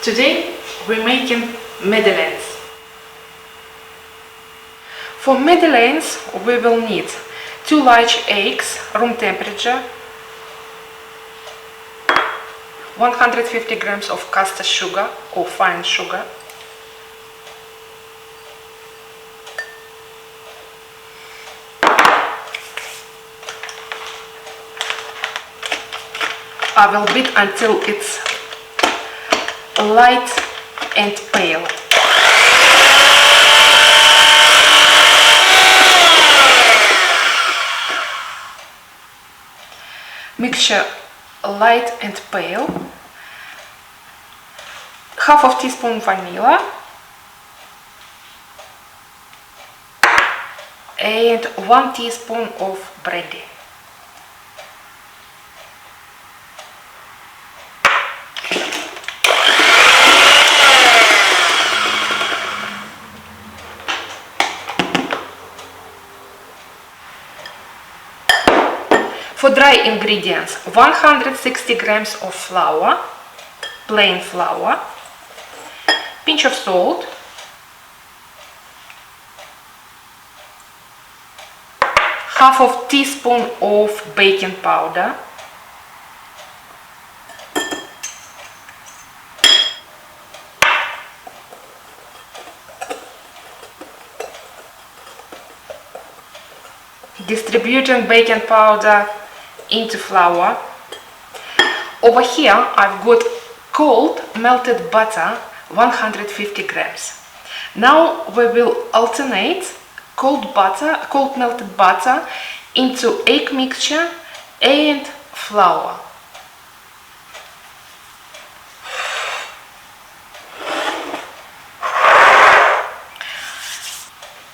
Today we're making Madeleines. For Madeleines we will need 2 large eggs, room temperature, 150 grams of castor sugar or fine sugar, I will beat until it's light and pale. Mixture light and pale. Half of teaspoon vanilla and 1 teaspoon of brandy. For dry ingredients, 160 grams of flour, plain flour, pinch of salt, half of teaspoon of baking powder, distributing baking powder into flour. Over here I've got cold melted butter, 150 grams. Now we will alternate cold melted butter into egg mixture and flour.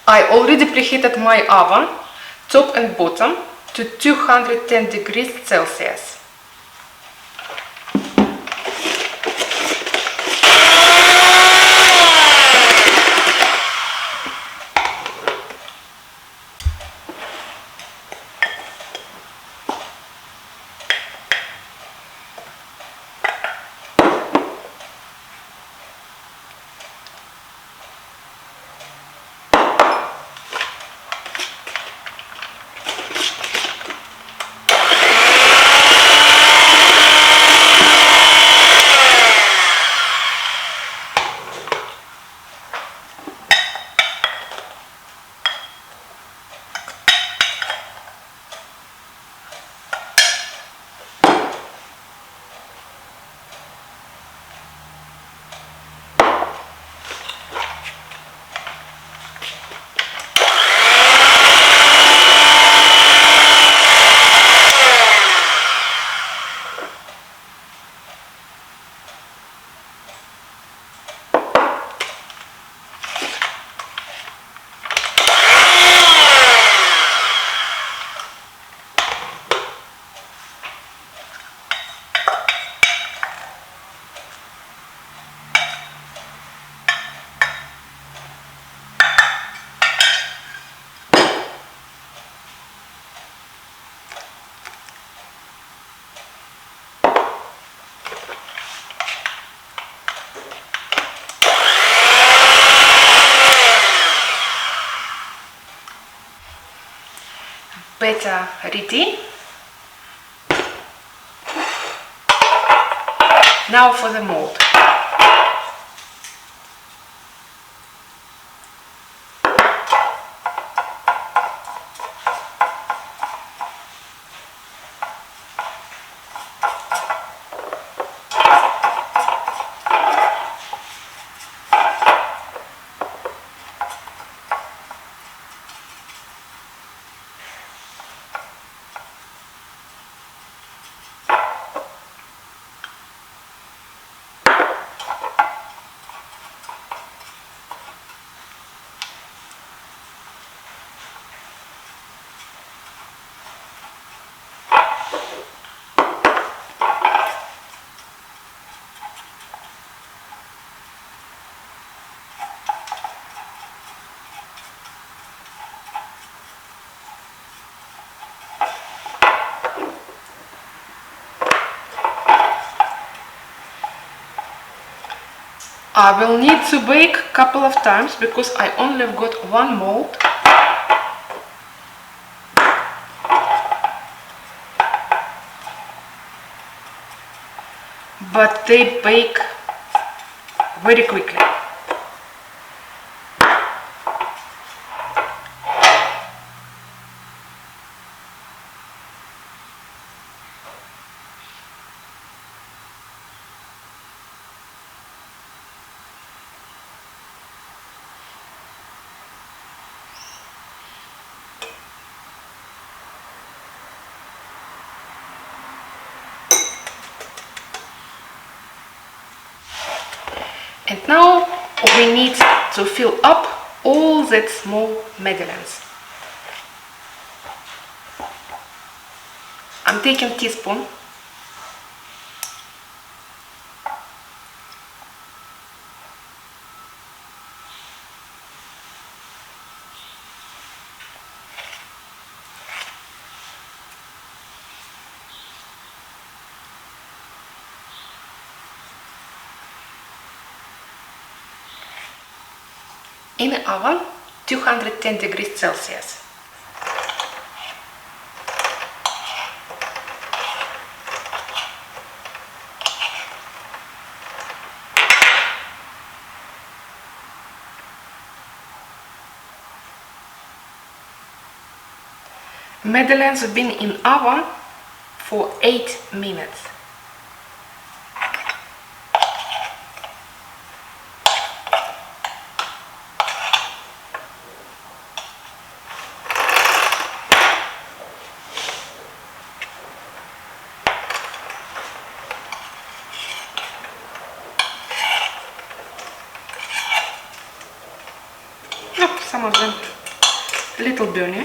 I already preheated my oven, top and bottom, to 210 degrees Celsius. Batter ready. Now for the mold. I will need to bake a couple of times because I only got one mold. But they bake very quickly. And now we need to fill up all that small madeleines. I'm taking a teaspoon. In the oven, 210 degrees Celsius. Madeleines have been in oven for 8 minutes. Oh, some of them little burny.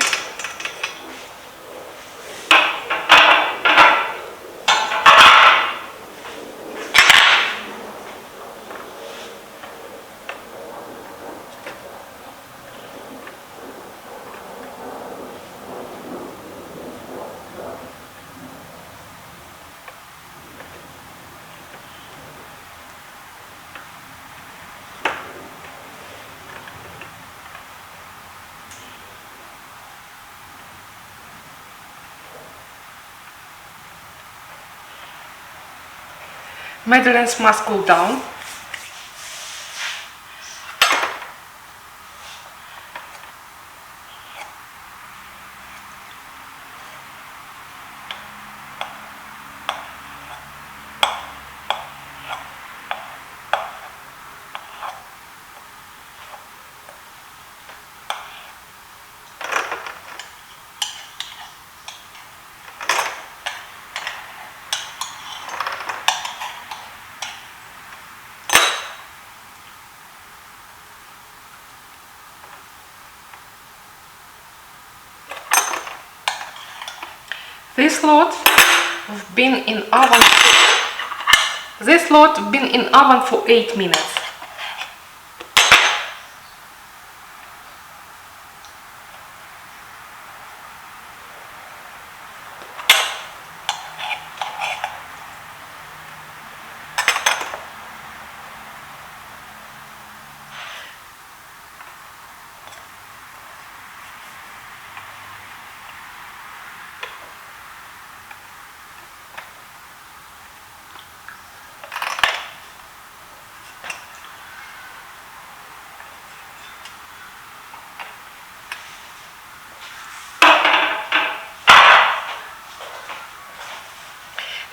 Madeleines must cool down. This lot have been in oven. This lot have been in oven for 8 minutes.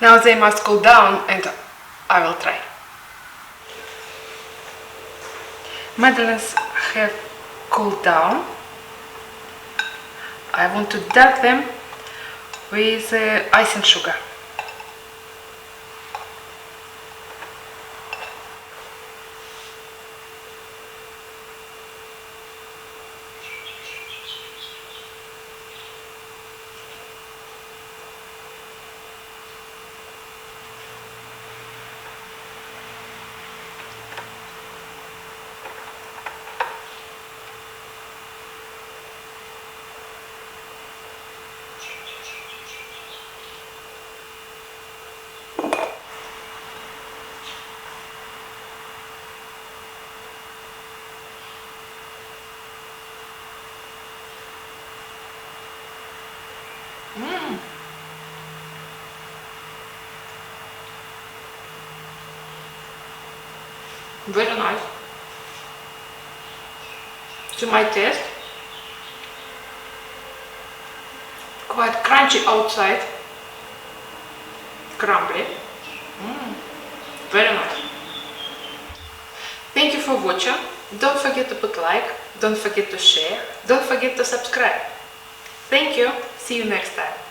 Now they must cool down and I will try. Madeleines have cooled down. I want to dab them with icing sugar. Very nice. To my taste. Quite crunchy outside. Crumbly. Very nice. Thank you for watching. Don't forget to put like, don't forget to share, don't forget to subscribe. Thank you. See you next time.